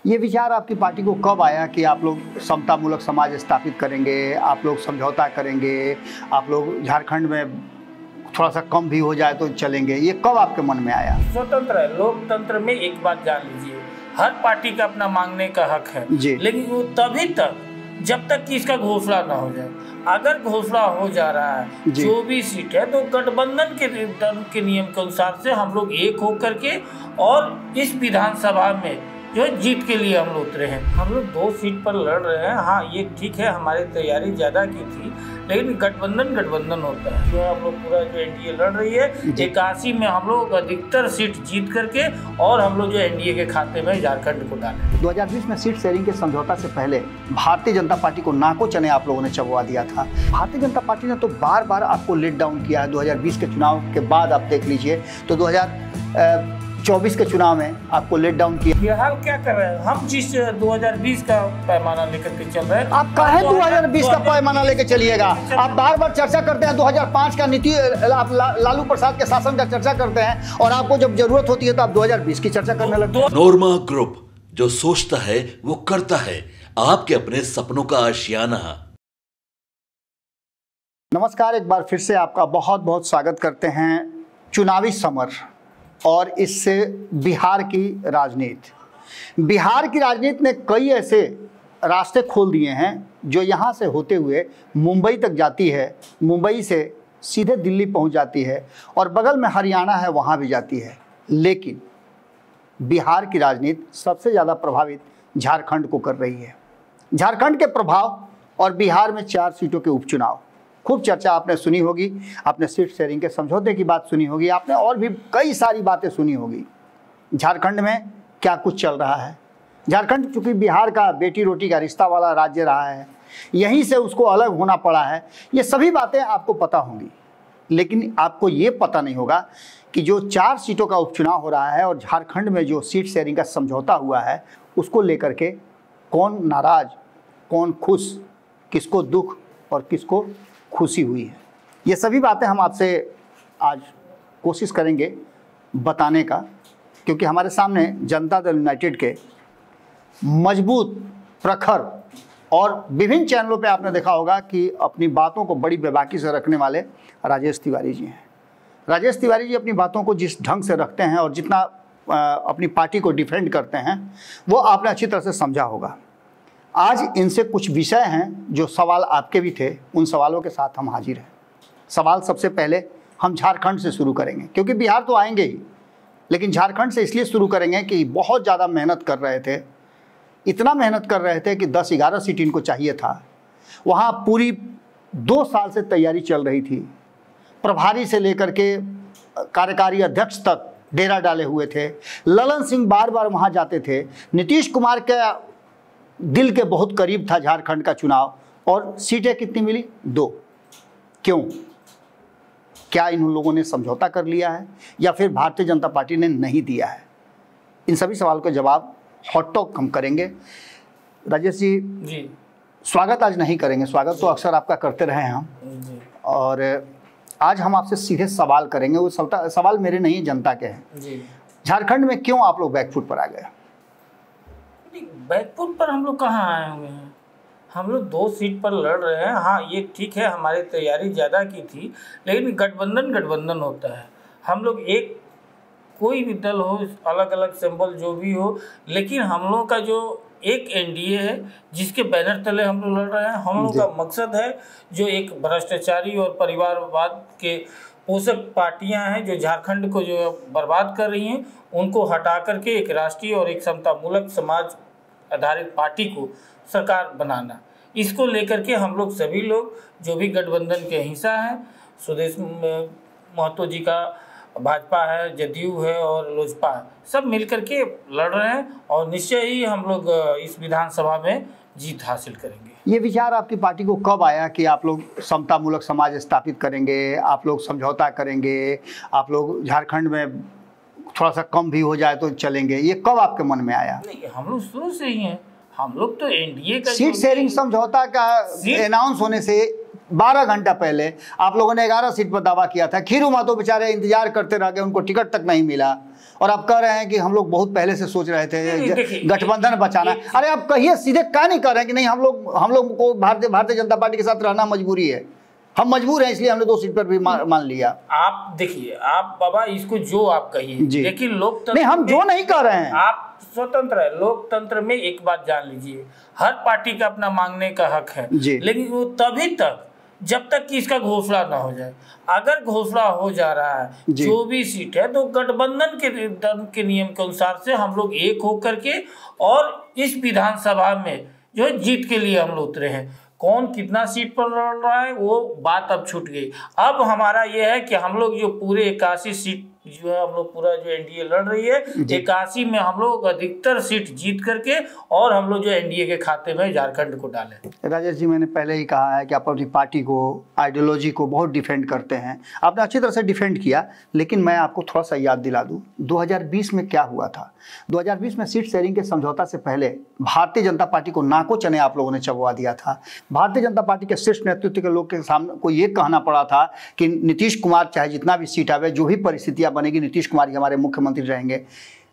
ये विचार आपकी पार्टी को कब आया कि आप लोग समतामूलक समाज स्थापित करेंगे, आप लोग समझौता करेंगे, आप लोग झारखंड में थोड़ा सा कम भी हो जाए तो चलेंगे? ये कब आपके मन में आया? स्वतंत्र है लोकतंत्र में। एक बात जान लीजिए, हर पार्टी का अपना मांगने का हक है जी। लेकिन वो तभी तक जब तक कि इसका घोषणा ना हो जाए। अगर घोषणा हो जा रहा है जो भी सीट है तो गठबंधन के नियम के अनुसार से हम लोग एक होकर के और इस विधानसभा में जो जीत के लिए हम लोग उतरे हैं। हम लोग 2 सीट पर लड़ रहे हैं। हाँ, ये ठीक है, हमारी तैयारी ज़्यादा की थी, लेकिन गठबंधन होता है। जो हम लोग पूरा जो एनडीए लड़ रही है, 81 में हम लोग अधिकतर सीट जीत करके और हम लोग जो एनडीए के खाते में झारखंड को डाले। 2020 में सीट शेयरिंग के समझौता से पहले भारतीय जनता पार्टी को नाको चने आप लोगों ने चबवा दिया था। भारतीय जनता पार्टी ने तो बार बार आपको लेट डाउन किया है। 2020 के चुनाव के बाद आप देख लीजिए तो 2024 के चुनाव में आपको लेट डाउन किया। बिहार क्या कर रहे हैं? हम जिस 2020 का पैमाना लेकर के चल रहे हैं। आप काहे 2020 का पैमाना लेकर चलिएगा? आप बार बार चर्चा करते हैं 2005 का नीति, आप लालू प्रसाद के शासन का चर्चा करते हैं और आपको जब जरूरत होती है तो आप 2020 की चर्चा करने लगते हैं। नोरमा ग्रुप, जो सोचता है वो करता है, आपके अपने सपनों का आशियाना। नमस्कार, एक बार फिर से आपका बहुत बहुत स्वागत करते हैं चुनावी समर और इससे बिहार की राजनीति। बिहार की राजनीति ने कई ऐसे रास्ते खोल दिए हैं जो यहाँ से होते हुए मुंबई तक जाती है, मुंबई से सीधे दिल्ली पहुँच जाती है और बगल में हरियाणा है वहाँ भी जाती है। लेकिन बिहार की राजनीति सबसे ज़्यादा प्रभावित झारखंड को कर रही है। झारखंड के प्रभाव और बिहार में 4 सीटों के उपचुनाव, खूब चर्चा आपने सुनी होगी। आपने सीट शेयरिंग के समझौते की बात सुनी होगी, आपने और भी कई सारी बातें सुनी होगी। झारखंड में क्या कुछ चल रहा है? झारखंड चूँकि बिहार का बेटी रोटी का रिश्ता वाला राज्य रहा है, यहीं से उसको अलग होना पड़ा है, ये सभी बातें आपको पता होंगी। लेकिन आपको ये पता नहीं होगा कि जो 4 सीटों का उपचुनाव हो रहा है और झारखंड में जो सीट शेयरिंग का समझौता हुआ है, उसको लेकर के कौन नाराज, कौन खुश, किसको दुख और किसको खुशी हुई है, ये सभी बातें हम आपसे आज कोशिश करेंगे बताने का। क्योंकि हमारे सामने जनता दल यूनाइटेड के मजबूत, प्रखर और विभिन्न चैनलों पे आपने देखा होगा कि अपनी बातों को बड़ी बेबाकी से रखने वाले राजेश तिवारी जी हैं। राजेश तिवारी जी अपनी बातों को जिस ढंग से रखते हैं और जितना अपनी पार्टी को डिफेंड करते हैं वो आपने अच्छी तरह से समझा होगा। आज इनसे कुछ विषय हैं जो सवाल आपके भी थे, उन सवालों के साथ हम हाजिर हैं। सवाल सबसे पहले हम झारखंड से शुरू करेंगे, क्योंकि बिहार तो आएंगे ही, लेकिन झारखंड से इसलिए शुरू करेंगे कि बहुत ज़्यादा मेहनत कर रहे थे, इतना मेहनत कर रहे थे कि 10-11 सीट इनको चाहिए था। वहाँ पूरी 2 साल से तैयारी चल रही थी। प्रभारी से लेकर के कार्यकारी अध्यक्ष तक डेरा डाले हुए थे। ललन सिंह बार बार वहाँ जाते थे। नीतीश कुमार के दिल के बहुत करीब था झारखंड का चुनाव, और सीटें कितनी मिली? 2। क्यों? क्या इन लोगों ने समझौता कर लिया है या फिर भारतीय जनता पार्टी ने नहीं दिया है? इन सभी सवालों का जवाब हॉट टॉक हम करेंगे। राजेश जी, स्वागत आज नहीं करेंगे, स्वागत तो अक्सर आपका करते रहे हैं हम जी। और आज हम आपसे सीधे सवाल करेंगे। वो सवाल मेरे नहीं, जनता के हैं जी। झारखंड में क्यों आप लोग बैकफुट पर आ गए? बैकफुट पर हम लोग कहाँ आए हुए हैं? हम लोग 2 सीट पर लड़ रहे हैं। हाँ, ये ठीक है, हमारी तैयारी ज़्यादा की थी, लेकिन गठबंधन होता है। हम लोग एक कोई भी दल हो, अलग अलग सिंबल जो भी हो, लेकिन हम लोग का जो एक एनडीए है जिसके बैनर तले हम लोग लड़ रहे हैं। हम लोग का मकसद है जो एक भ्रष्टाचारी और परिवारवाद के पोषक पार्टियां हैं जो झारखंड को जो बर्बाद कर रही हैं, उनको हटा करके एक राष्ट्रीय और एक समतामूलक समाज आधारित पार्टी को सरकार बनाना। इसको लेकर के हम लोग सभी लोग जो भी गठबंधन के हिस्सा हैं, सुदेश महतो जी का भाजपा है, जदयू है और लोजपा है, सब मिलकर के लड़ रहे हैं और निश्चय ही हम लोग इस विधानसभा में जीत हासिल करेंगे। ये विचार आपकी पार्टी को कब आया कि आप लोग समतामूलक समाज स्थापित करेंगे, आप लोग समझौता करेंगे, आप लोग झारखंड में थोड़ा सा कम भी हो जाए तो चलेंगे? ये कब आपके मन में आया? नहीं, हम लोग शुरू से ही हैं। हम लोग तो एनडीए का सीट शेयरिंग समझौता का अनाउंस होने से 12 घंटा पहले आप लोगों ने 11 सीट पर दावा किया था। खीरू महतो बेचारे इंतजार करते रह गए, उनको टिकट तक नहीं मिला, और आप कह रहे हैं कि हम लोग बहुत पहले से सोच रहे थे गठबंधन बचाना। अरे आप कहिए सीधे, क्या नहीं कर रहे हैं कि नहीं हम लोग को भारतीय जनता पार्टी के साथ रहना मजबूरी है, हम मजबूर हैं, इसलिए हमने 2 सीट पर भी मान लिया। आप देखिए, आप बाबा इसको जो आप कहिए, लेकिन लोकतंत्र नहीं, हम जो नहीं कर रहे हैं, आप स्वतंत्र है। लोकतंत्र में एक बात जान लीजिए, हर पार्टी का अपना मांगने का हक है, लेकिन वो तभी तक जब तक कि इसका घोषणा ना हो जाए। अगर घोषणा हो जा रहा है जो भी सीट है, तो गठबंधन के नियम के अनुसार से हम लोग एक होकर के और इस विधानसभा में जो है जीत के लिए हम लोग उतरे हैं। कौन कितना सीट पर लड़ रहा है वो बात अब छूट गई। अब हमारा ये है कि हम लोग जो पूरे 81 सीट जो है, हम लोग पूरा जो एनडीए लड़ रही है, 81 में हम लोग अधिकतर सीट जीत करके और हम लोग जो एनडीए के खाते में झारखंड को डालें। राजेश जी, मैंने पहले ही कहा है कि आप अपनी पार्टी को, आइडियोलॉजी को बहुत डिफेंड करते हैं, आपने अच्छी तरह से डिफेंड किया, लेकिन मैं आपको थोड़ा सा याद दिला दूं 2020 में क्या हुआ था। 2020 में सीट शेयरिंग के समझौता से पहले भारतीय जनता पार्टी को नाको चने आप लोगों ने चबवा दिया था। भारतीय जनता पार्टी के शीर्ष नेतृत्व के लोग के सामने को ये कहना पड़ा था कि नीतीश कुमार चाहे जितना भी सीट आवे, जो भी परिस्थितियां बनेगी, नीतीश कुमार ही हमारे मुख्यमंत्री रहेंगे।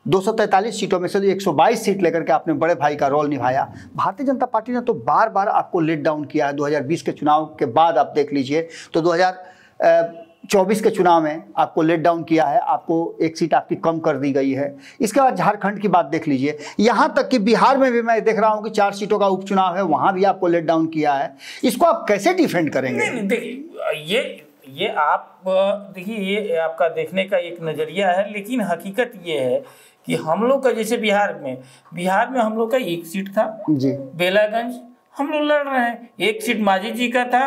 243 सीटों में से 122 सीट लेकर के आपने बड़े भाई का रोल निभाया। भारतीय जनता पार्टी ने तो बार बार आपको लेट डाउन किया है। 2020 के चुनाव के बाद आप देख लीजिए तो 2024 के चुनाव में आपको लेट डाउन किया है, आपको एक सीट आपकी कम कर दी गई है। इसके बाद झारखंड की बात देख लीजिए, यहाँ तक कि बिहार में भी मैं देख रहा हूँ कि 4 सीटों का उपचुनाव है, वहाँ भी आपको लेट डाउन किया है। इसको आप कैसे डिफेंड करेंगे? देखिए, ये आप देखिए, ये आपका देखने का एक नज़रिया है, लेकिन हकीकत ये है कि हम लोग का जैसे बिहार में हम लोग का 1 सीट था जी, बेलागंज हम लोग लड़ रहे हैं। 1 सीट मांझी जी का था,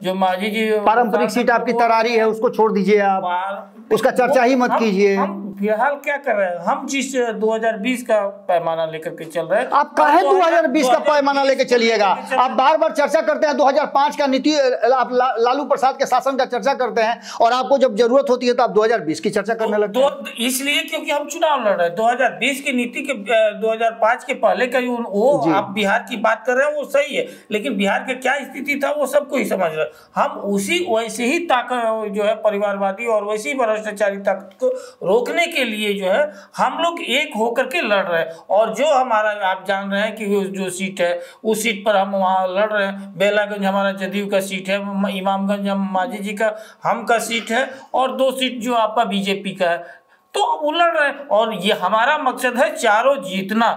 जो मांझी जी पारंपरिक सीट आपकी तरारी है, उसको छोड़ दीजिए, आप उसका चर्चा ही मत कीजिए। हम फिलहाल क्या कर रहे हैं, हम जिस 2020 का पैमाना लेकर के चल रहे हैं। आप काहे 2020 का पैमाना लेकर चलिएगा? आप बार बार चर्चा करते हैं 2005 का नीति, आप लालू प्रसाद के शासन का चर्चा करते हैं, और आपको जब जरूरत होती है तो आप 2020 की चर्चा करने लगते हैं। इसलिए क्योंकि हम चुनाव लड़ रहे हैं। 2020 की नीति के 2005 के पहले का वो आप बिहार की बात कर रहे हैं, वो सही है, लेकिन बिहार की क्या स्थिति था वो सबको ही समझ रहे। हम उसी वैसे ही ताकत जो है परिवारवादी और वैसी भ्रष्टाचारी ताकत को रोकने के लिए जो है हम लोग एक होकर के लड़ रहे हैं। और जो हमारा आप जान रहे हैं कि जो सीट है उस सीट पर हम वहाँ लड़ रहे हैं। बेलागंज हमारा जदयू का सीट है, इमामगंज हम मांझी जी का हम का सीट है, और 2 सीट जो आपका बीजेपी का है, तो वो लड़ रहे हैं। और ये हमारा मकसद है चारों जीतना।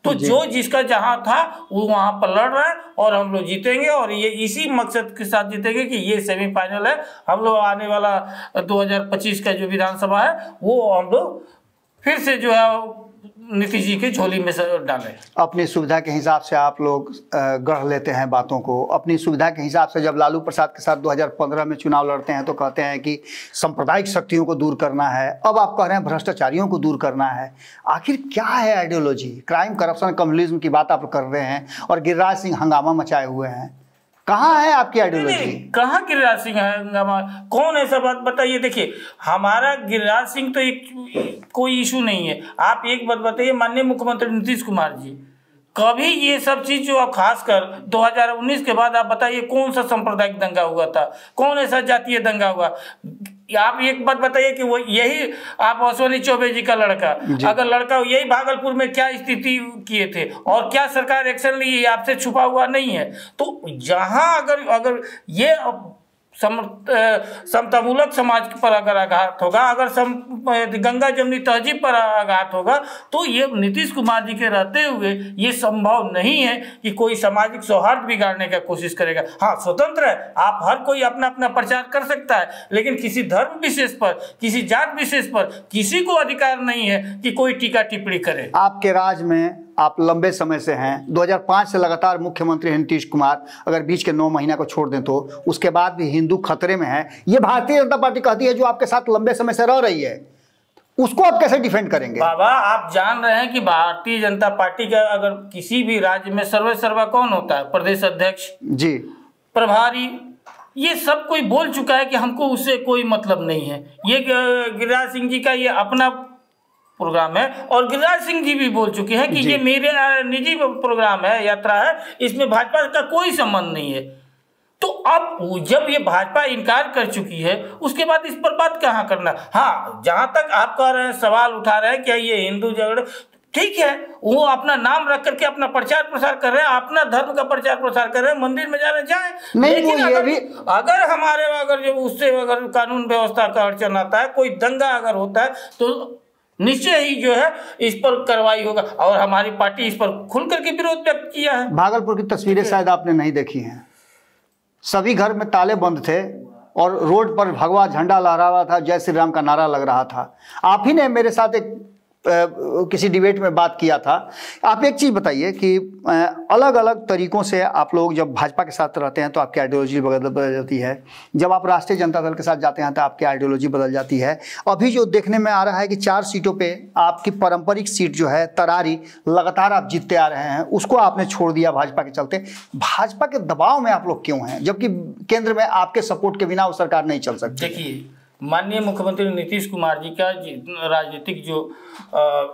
तो जो जिसका जहां था वो वहां पर लड़ रहा है और हम लोग जीतेंगे, और ये इसी मकसद के साथ जीतेंगे कि ये सेमीफाइनल है। हम लोग आने वाला 2025 का जो विधानसभा है वो हम लोग फिर से जो है नीतीश जी की झोली में डालें। अपनी सुविधा के हिसाब से आप लोग गढ़ लेते हैं बातों को। अपनी सुविधा के हिसाब से जब लालू प्रसाद के साथ 2015 में चुनाव लड़ते हैं तो कहते हैं कि सांप्रदायिक शक्तियों को दूर करना है, अब आप कह रहे हैं भ्रष्टाचारियों को दूर करना है। आखिर क्या है आइडियोलॉजी? क्राइम, करप्शन, कम्युनिज्म की बात आप कर रहे हैं और गिरिराज सिंह हंगामा मचाए हुए हैं। कहाँ है आपकी आइडियोलॉजी? कहाँ गिरिराज सिंह हंगामा? कौन ऐसा बात बताइए। देखिए, हमारा गिरिराज सिंह तो एक कोई इशू नहीं है। आप एक बात बताइए, माननीय मुख्यमंत्री नीतीश कुमार जी कभी ये सब चीज जो आप खासकर 2019 के बाद आप बताइए कौन सा सांप्रदायिक दंगा हुआ था, कौन ऐसा जातीय दंगा हुआ? आप एक बात बताइए कि वो यही आप अश्विनी चौबे जी का लड़का, अगर लड़का यही भागलपुर में क्या स्थिति किए थे और क्या सरकार एक्शन ली, आपसे छुपा हुआ नहीं है। तो जहां अगर ये समतामूलक समाज पर अगर आघात होगा, अगर गंगा जमुनी तहजीब पर आघात होगा, तो ये नीतीश कुमार जी के रहते हुए ये संभव नहीं है कि कोई सामाजिक सौहार्द बिगाड़ने का कोशिश करेगा। हाँ, स्वतंत्र है, आप हर कोई अपना अपना प्रचार कर सकता है, लेकिन किसी धर्म विशेष पर, किसी जात विशेष पर किसी को अधिकार नहीं है कि कोई टीका टिप्पणी करे। आपके राज में आप लंबे समय से हैं, 2005 से लगातार मुख्यमंत्री हैं नीतीश कुमार। अगर बीच के 9 महीना को छोड़ दें तो उसके बाद भी हिंदू खतरे में है, ये भारतीय जनता पार्टी कहती है, जो आपके साथ लंबे समय से रह रही है। उसको आप कैसे डिफेंड करेंगे? बाबा, आप जान रहे हैं कि भारतीय जनता पार्टी का अगर किसी भी राज्य में सर्वा कौन होता है? प्रदेश अध्यक्ष जी, प्रभारी, ये सब कोई बोल चुका है कि हमको उससे कोई मतलब नहीं है। ये गिरिराज सिंह जी का ये अपना प्रोग्राम है, और गिरिराज सिंह जी भी बोल चुके हैं कि ये मेरे निजी प्रोग्राम है, यात्रा है, इसमें भाजपा का कोई संबंध नहीं है। तो अब जब ये भाजपा इनकार कर चुकी है, उसके बाद इस पर बात कहाँ करना। हाँ, जहां तक आप कह रहे हैं, सवाल उठा रहे हैं क्या ये हिंदू झगड़े, ठीक है, वो अपना नाम रख करके अपना प्रचार प्रसार कर रहे हैं, अपना धर्म का प्रचार प्रसार कर रहे हैं, मंदिर में जा रहे जाए, लेकिन अगर हमारे अगर जो उससे अगर कानून व्यवस्था का अड़चन आता है, कोई दंगा अगर होता है, तो निश्चय ही जो है इस पर कार्रवाई होगा। और हमारी पार्टी इस पर खुल करके विरोध व्यक्त किया है। भागलपुर की तस्वीरें शायद आपने नहीं देखी हैं, सभी घर में ताले बंद थे और रोड पर भगवा झंडा लहरा रहा था, जय श्री राम का नारा लग रहा था। आप ही ने मेरे साथ एक किसी डिबेट में बात किया था। आप एक चीज़ बताइए कि अलग अलग तरीकों से आप लोग जब भाजपा के साथ रहते हैं तो आपकी आइडियोलॉजी बदल जाती है, जब आप राष्ट्रीय जनता दल के साथ जाते हैं तो आपकी आइडियोलॉजी बदल जाती है। अभी जो देखने में आ रहा है कि 4 सीटों पे आपकी पारंपरिक सीट जो है तरारी, लगातार आप जीतते आ रहे हैं, उसको आपने छोड़ दिया भाजपा के चलते। भाजपा के दबाव में आप लोग क्यों हैं, जबकि केंद्र में आपके सपोर्ट के बिना वो सरकार नहीं चल सकती? देखिए, माननीय मुख्यमंत्री नीतीश कुमार जी का राजनीतिक जो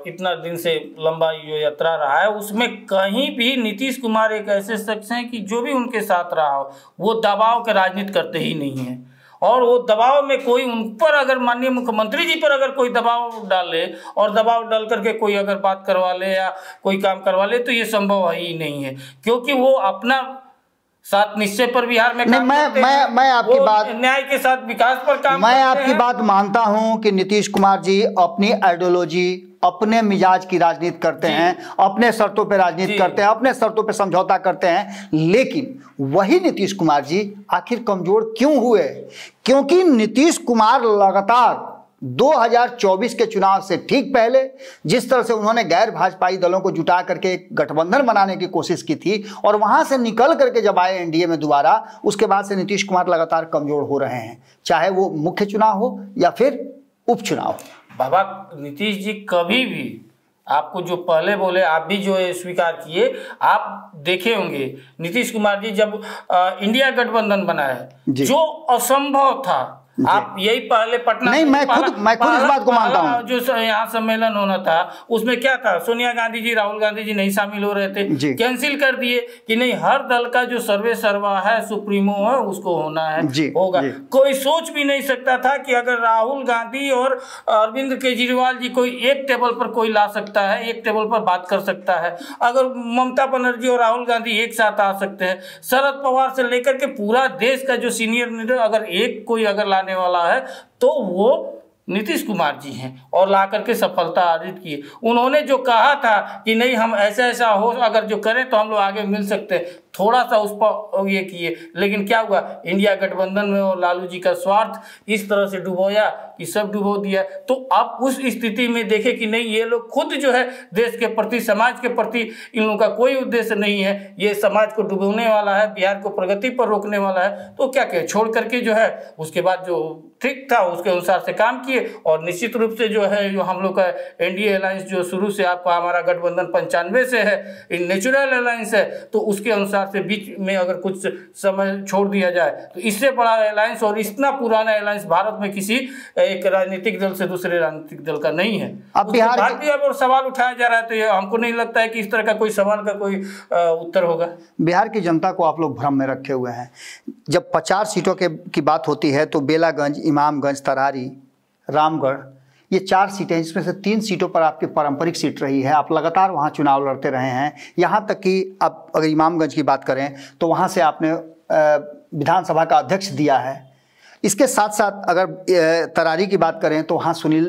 इतना दिन से लंबा जो यात्रा रहा है, उसमें कहीं भी नीतीश कुमार एक ऐसे शख्स हैं कि जो भी उनके साथ रहा हो वो दबाव के राजनीति करते ही नहीं है। और वो दबाव में कोई उन पर अगर माननीय मुख्यमंत्री जी पर अगर कोई दबाव डाले और दबाव डाल करके कोई अगर बात करवा ले या कोई काम करवा ले, तो ये संभव ही नहीं है, क्योंकि वो अपना साथ निश्चय पर बिहार में काम करते हैं। मैं आपकी बात, न्याय के साथ विकास पर काम मैं करते आपकी हैं। बात मानता हूं कि नीतीश कुमार जी अपनी आइडियोलॉजी, अपने मिजाज की राजनीति करते हैं, अपने शर्तों पे राजनीति करते हैं, अपने शर्तों पे समझौता करते हैं, लेकिन वही नीतीश कुमार जी आखिर कमजोर क्यों हुए? क्योंकि नीतीश कुमार लगातार 2024 के चुनाव से ठीक पहले जिस तरह से उन्होंने गैर भाजपाई दलों को जुटा करके एक गठबंधन बनाने की कोशिश की थी और वहां से निकल करके जब आए एनडीए में दोबारा, उसके बाद से नीतीश कुमार लगातार कमजोर हो रहे हैं, चाहे वो मुख्य चुनाव हो या फिर उपचुनाव। बाबा नीतीश जी कभी भी आपको जो पहले बोले, आप भी जो स्वीकार किए, आप देखे होंगे नीतीश कुमार जी जब इंडिया गठबंधन बनाया, जो असंभव था। आप यही पहले पटना नहीं, मैं खुद इस बात को मानता हूं। जो यहाँ सम्मेलन होना था उसमें क्या था, सोनिया गांधी जी, राहुल गांधी जी नहीं शामिल हो रहे थे, कैंसिल कर दिए कि नहीं, हर दल का जो सर्वे सर्वा है, सुप्रीमो है, उसको होना है, होगा। कोई सोच भी नहीं सकता था कि अगर राहुल गांधी और अरविंद केजरीवाल जी कोई एक टेबल पर कोई ला सकता है, एक टेबल पर बात कर सकता है, अगर ममता बनर्जी और राहुल गांधी एक साथ आ सकते हैं, शरद पवार से लेकर के पूरा देश का जो सीनियर लीडर अगर एक कोई अगर लाने वाला है तो वो नीतीश कुमार जी हैं, और ला करके सफलता अर्जित की। उन्होंने जो कहा था कि नहीं हम ऐसा हो अगर जो करें तो हम लोग आगे मिल सकते हैं, थोड़ा सा उस पर ये किए, लेकिन क्या हुआ, इंडिया गठबंधन में और लालू जी का स्वार्थ इस तरह से डुबोया कि सब डुबो दिया। तो आप उस स्थिति में देखें कि नहीं, ये लोग खुद जो है देश के प्रति, समाज के प्रति इन लोगों का कोई उद्देश्य नहीं है, ये समाज को डुबोने वाला है, बिहार को प्रगति पर रोकने वाला है, तो क्या कहे, छोड़ करके जो है उसके बाद जो ठीक था उसके अनुसार से काम किए। और निश्चित रूप से जो है जो हम लोग का एनडीए अलायंस जो शुरू से आपका हमारा गठबंधन 95 से है, नेचुरल अलायंस है, तो उसके अनुसार से बीच में अगर कुछ समय छोड़ दिया जाए तो इससे बड़ा अलायंस और इतना पुराना अलायंस भारत में किसी एक राजनीतिक दल से दूसरे राजनीतिक दल का नहीं है। अब बिहार भी अब सवाल उठाया जा रहा है, तो ये हमको नहीं लगता है कि इस तरह का कोई सवाल का कोई उत्तर होगा। बिहार की जनता को आप लोग भ्रम में रखे हुए हैं। जब 50 सीटों की बात होती है तो बेलागंज, इमामगंज, तरारी, रामगढ़, ये 4 सीटें, इसमें से 3 सीटों पर आपकी पारंपरिक सीट रही है, आप लगातार वहाँ चुनाव लड़ते रहे हैं। यहाँ तक कि आप अगर इमामगंज की बात करें तो वहाँ से आपने विधानसभा का अध्यक्ष दिया है। इसके साथ साथ अगर तरारी की बात करें तो वहाँ सुनील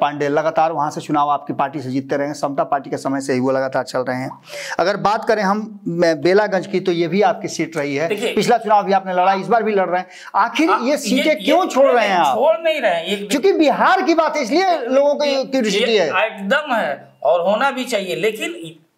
पांडे लगातार वहाँ से चुनाव आपकी पार्टी से जीतते रहे हैं, समता पार्टी के समय से ही वो लगातार चल रहे हैं। अगर बात करें हम बेलागंज की तो ये भी आपकी सीट रही है, पिछला चुनाव भी आपने लड़ा, इस बार भी लड़ रहे हैं। आखिर ये सीटें क्यों छोड़ रहे हैं आप? छोड़ नहीं रहे हैं क्योंकि बिहार की बात है, इसलिए लोगों की क्यूरियोसिटी है, एकदम है और होना भी चाहिए। लेकिन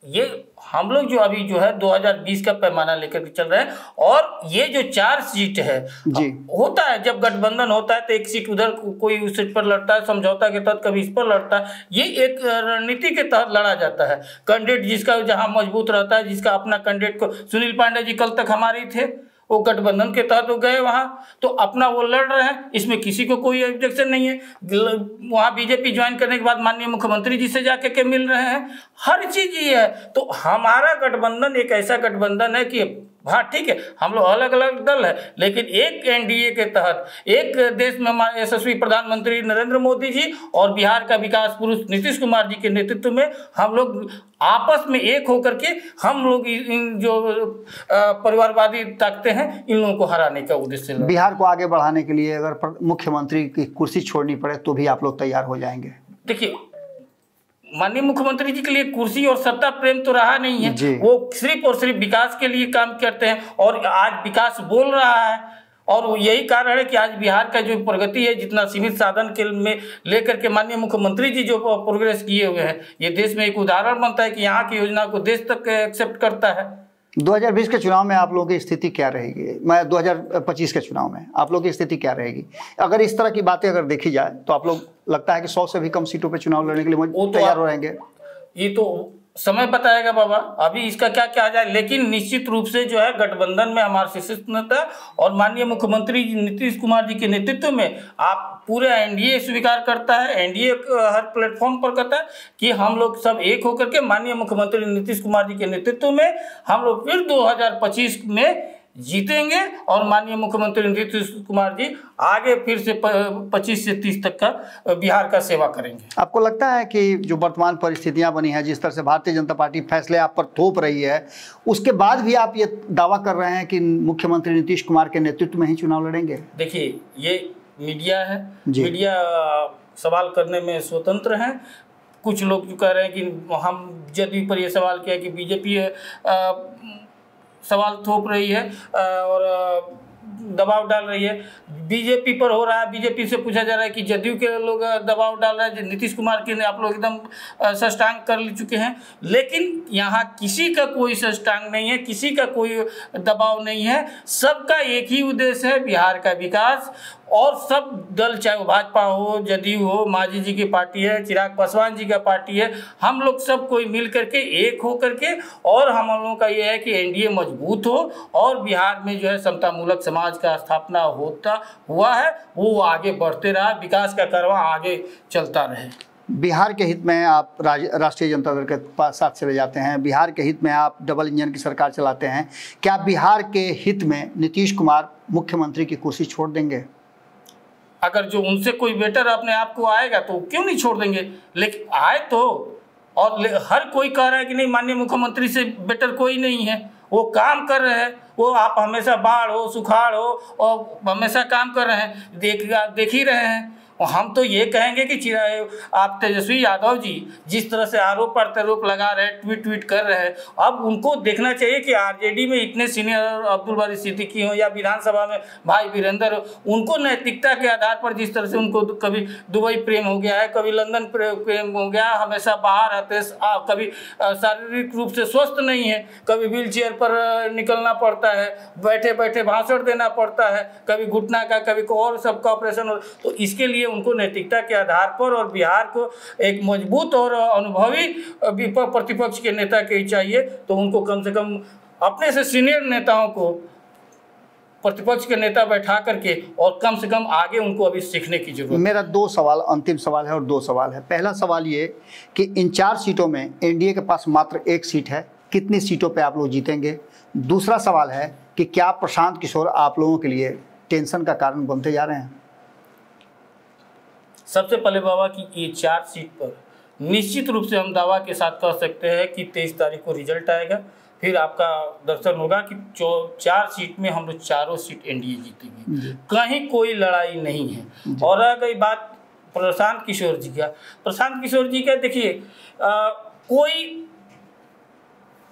ये हम लोग जो अभी जो है 2020 का पैमाना लेकर के चल रहे हैं, और ये जो 4 सीट है जी, होता है जब गठबंधन होता है तो एक सीट उधर कोई उस सीट पर लड़ता है, समझौता के तहत कभी इस पर लड़ता है, ये एक रणनीति के तहत लड़ा जाता है। कैंडिडेट जिसका जहां मजबूत रहता है, जिसका अपना कैंडिडेट को, सुनील पांडे जी कल तक हमारे थे, वो गठबंधन के तहत वो गए वहाँ, तो अपना वो लड़ रहे हैं, इसमें किसी को कोई ऑब्जेक्शन नहीं है। वहाँ बीजेपी ज्वाइन करने के बाद माननीय मुख्यमंत्री जी से जाके के मिल रहे हैं, हर चीज़ ये है। तो हमारा गठबंधन एक ऐसा गठबंधन है कि हाँ ठीक है, हम लोग अलग अलग दल है, लेकिन एक एनडीए के तहत एक देश में हमारे यशस्वी प्रधानमंत्री नरेंद्र मोदी जी और बिहार का विकास पुरुष नीतीश कुमार जी के नेतृत्व में हम लोग आपस में एक होकर के हम लोग इन जो परिवारवादी ताकतें हैं इन लोगों को हराने का उद्देश्य है। बिहार को आगे बढ़ाने के लिए अगर मुख्यमंत्री की कुर्सी छोड़नी पड़े तो भी आप लोग तैयार हो जाएंगे? देखिए, माननीय मुख्यमंत्री जी के लिए कुर्सी और सत्ता प्रेम तो रहा नहीं है, वो सिर्फ और सिर्फ विकास के लिए काम करते हैं और आज विकास बोल रहा है और यही कारण है कि आज बिहार का जो प्रगति है, जितना सीमित साधन के में लेकर के माननीय मुख्यमंत्री जी जो प्रोग्रेस किए हुए हैं, ये देश में एक उदाहरण बनता है कि यहाँ की योजना को देश तक एक्सेप्ट करता है। 2020 के चुनाव में आप लोगों की स्थिति क्या रहेगी? मैं 2025 के चुनाव में आप लोगों की स्थिति क्या रहेगी? अगर इस तरह की बातें अगर देखी जाए तो आप लोग लगता है कि 100 से भी कम सीटों पे चुनाव लड़ने के लिए तैयार हो रहेंगे? ये तो समय बताएगा बाबा, अभी इसका क्या क्या जाए, लेकिन निश्चित रूप से जो है गठबंधन में हमारे शीर्ष नेता और माननीय मुख्यमंत्री नीतीश कुमार जी के नेतृत्व में आप पूरे एनडीए स्वीकार करता है, एनडीए हर प्लेटफॉर्म पर कहता है कि हम लोग सब एक होकर के माननीय मुख्यमंत्री नीतीश कुमार जी के नेतृत्व में हम लोग फिर 2025 में जीतेंगे और माननीय मुख्यमंत्री नीतीश कुमार जी आगे फिर से 25 से 30 तक का बिहार का सेवा करेंगे। आपको लगता है कि जो वर्तमान परिस्थितियां बनी हैं, जिस तरह से भारतीय जनता पार्टी फैसले आप पर थोप रही है, उसके बाद भी आप ये दावा कर रहे हैं कि मुख्यमंत्री नीतीश कुमार के नेतृत्व में ही चुनाव लड़ेंगे? देखिए, ये मीडिया है, मीडिया सवाल करने में स्वतंत्र है। कुछ लोग जो कह रहे हैं कि हम जदयू पर ये सवाल किया कि बीजेपी सवाल थोप रही है और दबाव डाल रही है, बीजेपी पर हो रहा है। बीजेपी से पूछा जा रहा है कि जदयू के लोग दबाव डाल रहे हैं, नीतीश कुमार के आप लोग एकदम साष्टांग कर चुके हैं, लेकिन यहाँ किसी का कोई साष्टांग नहीं है, किसी का कोई दबाव नहीं है। सबका एक ही उद्देश्य है, बिहार का विकास। और सब दल, चाहे वो भाजपा हो, जदयू हो, मांझी जी की पार्टी है, चिराग पासवान जी का पार्टी है, हम लोग सब कोई मिल करके एक हो करके, और हम लोगों का ये है कि एनडीए मजबूत हो और बिहार में जो है समतामूलक समाज का स्थापना होता हुआ है, वो आगे बढ़ते रहा, विकास का कारवां आगे चलता रहे। बिहार के हित में आप राष्ट्रीय जनता दल के पास साथ चले जाते हैं, बिहार के हित में आप डबल इंजन की सरकार चलाते हैं, क्या बिहार के हित में नीतीश कुमार मुख्यमंत्री की कुर्सी छोड़ देंगे? अगर जो उनसे कोई बेटर अपने आप को आएगा तो क्यों नहीं छोड़ देंगे, लेकिन आए तो। और हर कोई कह रहा है कि नहीं, माननीय मुख्यमंत्री से बेटर कोई नहीं है, वो काम कर रहे हैं, वो आप हमेशा बाढ़ हो सुखाड़ हो और हमेशा काम कर रहे हैं, देख ही रहे हैं। और हम तो ये कहेंगे कि आप तेजस्वी यादव जी जिस तरह से आरोप प्रत्यारोप लगा रहे हैं, ट्वीट कर रहे हैं, अब उनको देखना चाहिए कि आरजेडी में इतने सीनियर अब्दुल बारी सिद्दीकी हो या विधानसभा में भाई वीरेंद्र हो, उनको नैतिकता के आधार पर जिस तरह से उनको कभी दुबई प्रेम हो गया है, कभी लंदन प्रेम हो गया, हमेशा बाहर आते, कभी शारीरिक रूप से स्वस्थ नहीं है, कभी व्हील चेयर पर निकलना पड़ता है, बैठे बैठे भाषण देना पड़ता है, कभी घुटना का, कभी और सबका ऑपरेशन हो। तो इसके लिए उनको नैतिकता के आधार पर और बिहार को एक मजबूत और अनुभवी प्रतिपक्ष के नेता के चाहिए, तो उनको कम से कम अपने से सीनियर नेताओं को प्रतिपक्ष के नेता बैठा करके और कम से कम आगे उनको अभी सीखने की जरूरत है। मेरा 2 सवाल, अंतिम सवाल है और 2 सवाल है। पहला सवाल ये कि इन 4 सीटों में एनडीए के पास मात्र 1 सीट है, कितनी सीटों पे आप लोग जीतेंगे? दूसरा सवाल है कि क्या प्रशांत किशोर आप लोगों के लिए टेंशन का कारण बनते जा रहे हैं? सबसे पहले बाबा की ये 4 सीट पर निश्चित रूप से हम दावा के साथ कह सकते हैं कि 23 तारीख को रिजल्ट आएगा, फिर आपका दर्शन होगा कि 4 सीट में हम लोग 4 सीट एनडीए जीतेंगे, कहीं कोई लड़ाई नहीं है। और रह गई बात प्रशांत किशोर जी का, प्रशांत किशोर जी का देखिए, कोई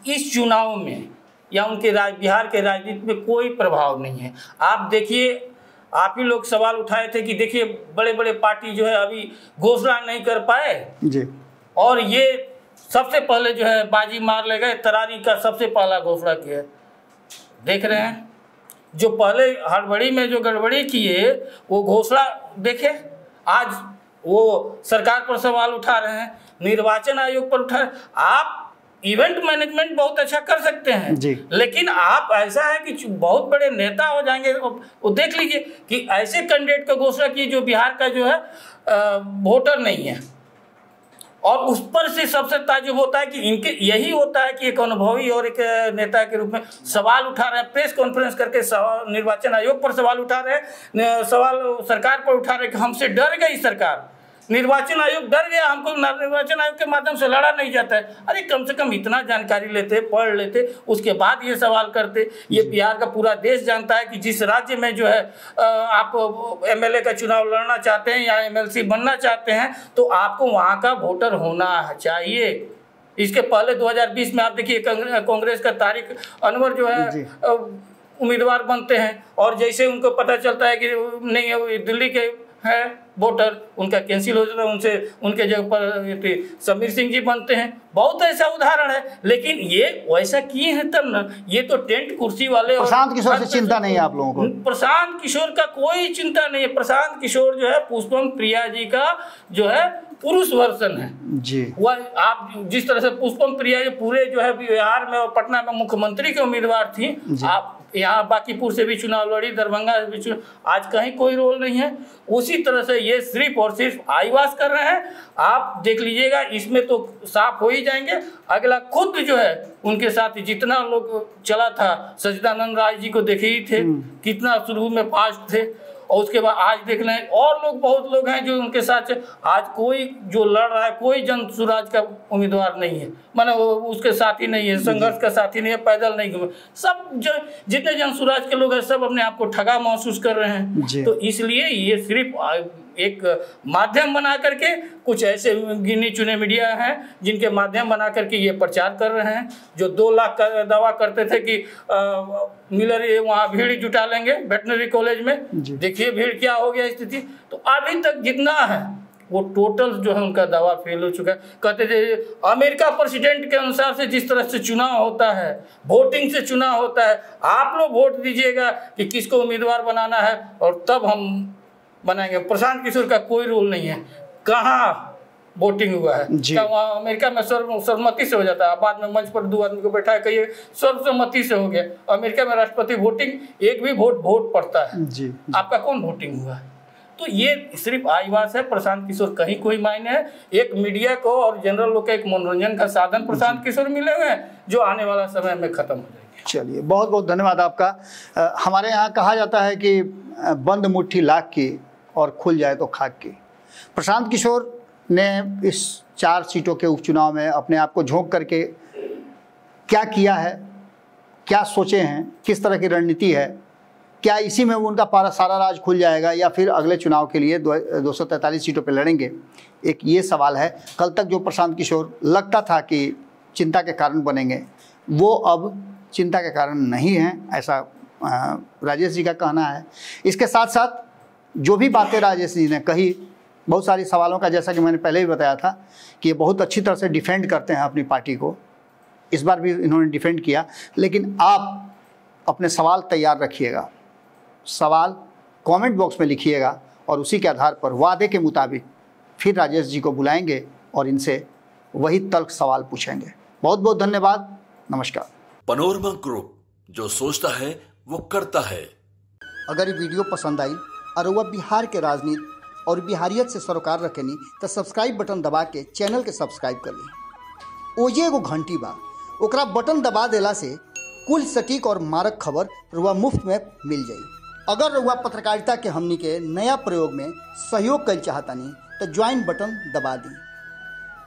इस चुनाव में या उनके बिहार के राजनीति में कोई प्रभाव नहीं है। आप देखिए, आप ही लोग सवाल उठाए थे कि देखिए बड़े बड़े पार्टी जो है अभी घोषणा नहीं कर पाए जी, और ये सबसे पहले जो है बाजी मार ले गए, तरारी का सबसे पहला घोषणा किया। देख रहे हैं जो पहले हड़बड़ी में जो गड़बड़ी किए वो घोषणा देखे, आज वो सरकार पर सवाल उठा रहे हैं, निर्वाचन आयोग पर उठा रहे हैं। आप इवेंट मैनेजमेंट बहुत अच्छा कर सकते हैं जी, लेकिन आप ऐसा है कि बहुत बड़े नेता हो जाएंगे। वो देख लीजिए कि ऐसे कैंडिडेट का घोषणा की जो बिहार का जो है वोटर नहीं है, और उस पर से सबसे ताजुब होता है कि इनके यही होता है कि एक अनुभवी और एक नेता के रूप में सवाल उठा रहे हैं, प्रेस कॉन्फ्रेंस करके निर्वाचन आयोग पर सवाल उठा रहे हैं, सवाल सरकार पर उठा रहे हैं कि हमसे डर गई सरकार, निर्वाचन आयोग डर गया, हमको निर्वाचन आयोग के माध्यम से लड़ा नहीं जाता है। अरे कम से कम इतना जानकारी लेते, पढ़ लेते, उसके बाद ये सवाल करते। ये बिहार का पूरा देश जानता है कि जिस राज्य में जो है आप एमएलए का चुनाव लड़ना चाहते हैं या एमएलसी बनना चाहते हैं तो आपको वहाँ का वोटर होना चाहिए। इसके पहले 2020 में आप देखिए कांग्रेस का तारिक अनवर जो है उम्मीदवार बनते हैं और जैसे उनको पता चलता है कि नहीं दिल्ली के है वोटर, उनका कैंसिल हो जाता है, उनसे उनके जगह पर समीर सिंह जी बनते हैं। बहुत ऐसा उदाहरण है, लेकिन ये वैसा किए हैं तब ना। ये तो टेंट कुर्सी वाले। प्रशांत किशोर से चिंता नहीं है आप लोगों को? प्रशांत किशोर का कोई चिंता नहीं है। प्रशांत किशोर जो है पुष्पम प्रिया जी का जो है पुरुष वर्जन है जी। वह आप जिस तरह से पुष्पम प्रिया जी पूरे जो है बिहार में और पटना में मुख्यमंत्री के उम्मीदवार थी, आप यहाँ बांकीपुर से भी चुनाव लड़ी, दरभंगा से भी चुनाव, आज कहीं कोई रोल नहीं है। उसी तरह से ये सिर्फ और सिर्फ आईवास कर रहे हैं। आप देख लीजिएगा, इसमें तो साफ हो ही जाएंगे। अगला खुद जो है उनके साथ जितना लोग चला था, सच्चिदानंद राय जी को देखे ही थे कितना शुरू में फास्ट थे, और उसके बाद आज देख लें और लोग, बहुत लोग हैं जो उनके साथ। आज कोई जो लड़ रहा है कोई जन सुराज का उम्मीदवार नहीं है, माने उसके साथी नहीं है, संघर्ष का साथी नहीं है, पैदल नहीं घूमे। सब जो जितने जन सुराज के लोग हैं सब अपने आप को ठगा महसूस कर रहे हैं। तो इसलिए ये सिर्फ एक माध्यम बना करके कुछ ऐसे गिने चुने मीडिया हैं जिनके माध्यम बना करके ये प्रचार कर रहे हैं। जो 2 लाख का दावा करते थे कि मिलर वहाँ भीड़ जुटा लेंगे वेटनरी कॉलेज में, देखिए भीड़ क्या हो गया स्थिति। तो अभी तक जितना है वो टोटल जो है उनका दावा फेल हो चुका है। कहते थे अमेरिका प्रेसिडेंट के अनुसार से जिस तरह से चुनाव होता है, वोटिंग से चुनाव होता है, आप लोग वोट दीजिएगा कि किसको उम्मीदवार बनाना है और तब हम बनाएंगे। प्रशांत किशोर का कोई रोल नहीं है। कहाँ वोटिंग हुआ है? क्या वहाँ अमेरिका में सर्वसम्मति से हो जाता है? बाद में मंच पर 2 आदमी को बैठा है, कहिए सर्वसम्मति से हो गया। अमेरिका में राष्ट्रपति वोटिंग एक भी वोट पड़ता है जी। आपका कौन वोटिंग हुआ है? तो ये सिर्फ आईवास है। प्रशांत किशोर कहीं कोई मायने है। एक मीडिया को और जनरल लोग का एक मनोरंजन का साधन प्रशांत किशोर मिले हुए हैं जो आने वाला समय में खत्म हो जाएगी। चलिए, बहुत बहुत धन्यवाद आपका। हमारे यहाँ कहा जाता है कि बंद मुट्ठी लाख की और खुल जाए तो खाक की। प्रशांत किशोर ने इस 4 सीटों के उपचुनाव में अपने आप को झोंक करके क्या किया है, क्या सोचे हैं, किस तरह की रणनीति है, क्या इसी में उनका सारा राज खुल जाएगा या फिर अगले चुनाव के लिए 243 सीटों पर लड़ेंगे, एक ये सवाल है। कल तक जो प्रशांत किशोर लगता था कि चिंता के कारण बनेंगे, वो अब चिंता के कारण नहीं है, ऐसा राजेश जी का कहना है। इसके साथ साथ जो भी बातें राजेश जी ने कही, बहुत सारी सवालों का, जैसा कि मैंने पहले ही बताया था कि ये बहुत अच्छी तरह से डिफेंड करते हैं अपनी पार्टी को। इस बार भी इन्होंने डिफेंड किया, लेकिन आप अपने सवाल तैयार रखिएगा, सवाल कमेंट बॉक्स में लिखिएगा और उसी के आधार पर वादे के मुताबिक फिर राजेश जी को बुलाएंगे और इनसे वही तल्ख सवाल पूछेंगे। बहुत बहुत धन्यवाद, नमस्कार। पनोरमा ग्रुप, जो सोचता है वो करता है। अगर ये वीडियो पसंद आई और वह बिहार के राजनीति और बिहारियत से सरोकार रखेनी तो सब्सक्राइब बटन दबा के चैनल के सब्सक्राइब कर ली। ओजे एगो घंटी बा, ओकरा बटन दबा देला से कुल सटीक और मारक खबर रुआ मुफ्त में मिल जाई। अगर रुआ पत्रकारिता के हमनी के नया प्रयोग में सहयोग कर चाहतानी तो ज्वाइन बटन दबा दी।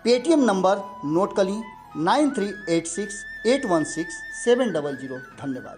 पेटीएम नंबर नोट कर ली 9386816700। धन्यवाद।